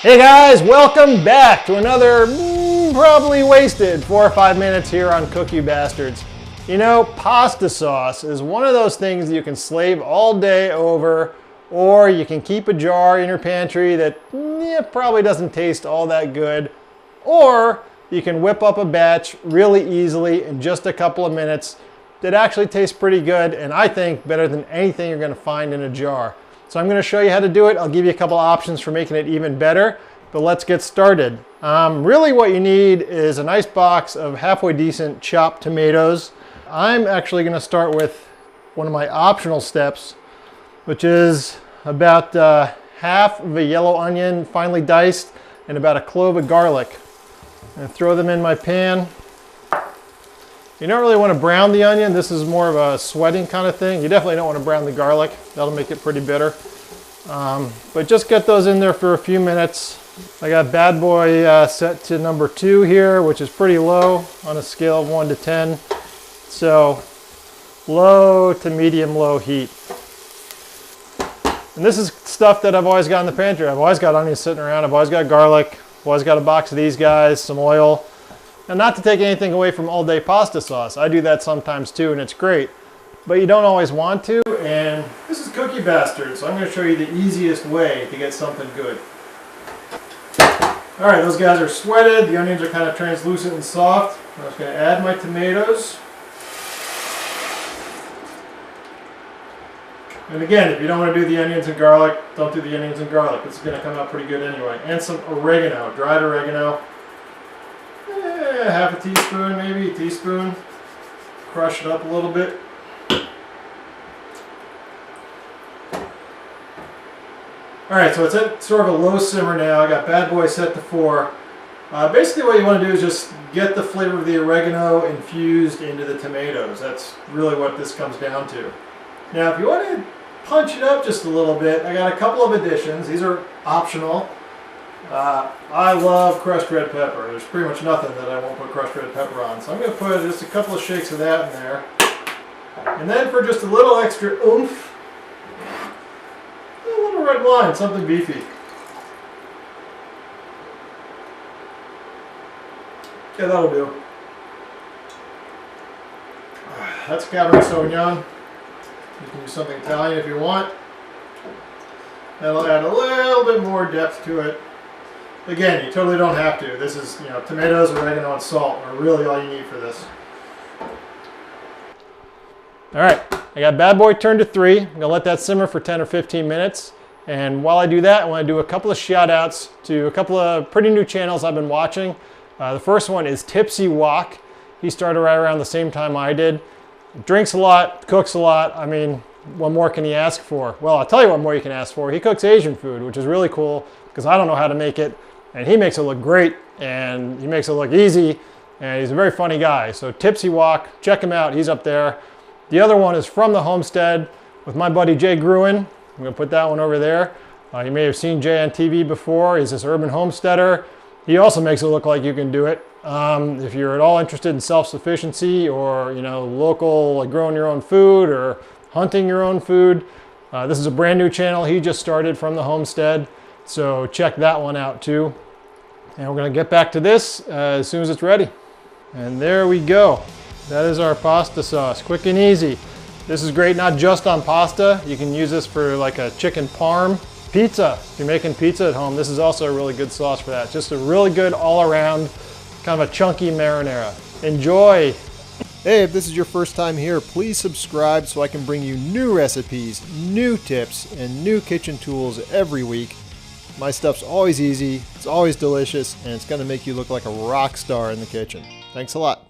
Hey guys, welcome back to another probably wasted 4 or 5 minutes here on Cook You Bastards. You know, pasta sauce is one of those things that you can slave all day over, or you can keep a jar in your pantry that probably doesn't taste all that good, or you can whip up a batch really easily in just a couple of minutes that actually tastes pretty good, and I think better than anything you're going to find in a jar. So I'm going to show you how to do it. I'll give you a couple options for making it even better, but let's get started. Really what you need is a nice box of halfway decent chopped tomatoes. I'm actually going to start with one of my optional steps, which is about half of a yellow onion finely diced and about a clove of garlic. I'm going to throw them in my pan. You don't really want to brown the onion. This is more of a sweating kind of thing. You definitely don't want to brown the garlic. That'll make it pretty bitter. But just get those in there for a few minutes. I got bad boy set to number 2 here, which is pretty low on a scale of 1 to 10. So low to medium low heat. And this is stuff that I've always got in the pantry. I've always got onions sitting around. I've always got garlic. I've always got a box of these guys, some oil. And not to take anything away from all-day pasta sauce. I do that sometimes too, and it's great. But you don't always want to, and this is Cook You Bastards, so I'm going to show you the easiest way to get something good. Alright, those guys are sweated. The onions are kind of translucent and soft. I'm just going to add my tomatoes. And again, if you don't want to do the onions and garlic, don't do the onions and garlic. This is going to come out pretty good anyway. And some oregano, dried oregano. Half a teaspoon, maybe a teaspoon. Crush it up a little bit. Alright, so it's at sort of a low simmer now. I got bad boy set to 4. Basically what you want to do is just get the flavor of the oregano infused into the tomatoes. That's really what this comes down to. Now if you want to punch it up just a little bit, I got a couple of additions. These are optional. I love crushed red pepper. There's pretty much nothing that I won't put crushed red pepper on. So I'm going to put just a couple of shakes of that in there. And then for just a little extra oomph, a little red wine, something beefy. Yeah, that'll do. That's Cabernet Sauvignon. You can use something Italian if you want. That'll add a little bit more depth to it. Again, you totally don't have to. This is, tomatoes, oregano, and salt are really all you need for this. Alright, I got bad boy turned to 3. I'm going to let that simmer for 10 or 15 minutes. And while I do that, I want to do a couple of shout outs to a couple of pretty new channels I've been watching. The first one is Tipsy Wok. He started right around the same time I did. Drinks a lot, cooks a lot. I mean, what more can he ask for? Well, I'll tell you what more you can ask for. He cooks Asian food, which is really cool because I don't know how to make it. And he makes it look great, and he makes it look easy, and he's a very funny guy. So Tipsy Wok, check him out, he's up there. The other one is From the Homestead with my buddy Jay Gruen. I'm going to put that one over there. You may have seen Jay on TV before. He's this urban homesteader. He also makes it look like you can do it. If you're at all interested in self-sufficiency or, local, like growing your own food or hunting your own food, this is a brand new channel he just started, From the Homestead. So check that one out too. And we're going to get back to this as soon as it's ready. And there we go. That is our pasta sauce. Quick and easy. This is great not just on pasta. You can use this for like a chicken parm. Pizza. If you're making pizza at home, this is also a really good sauce for that. Just a really good all-around kind of a chunky marinara. Enjoy. Hey, if this is your first time here, please subscribe so I can bring you new recipes, new tips, and new kitchen tools every week. My stuff's always easy, it's always delicious, and it's going to make you look like a rock star in the kitchen. Thanks a lot.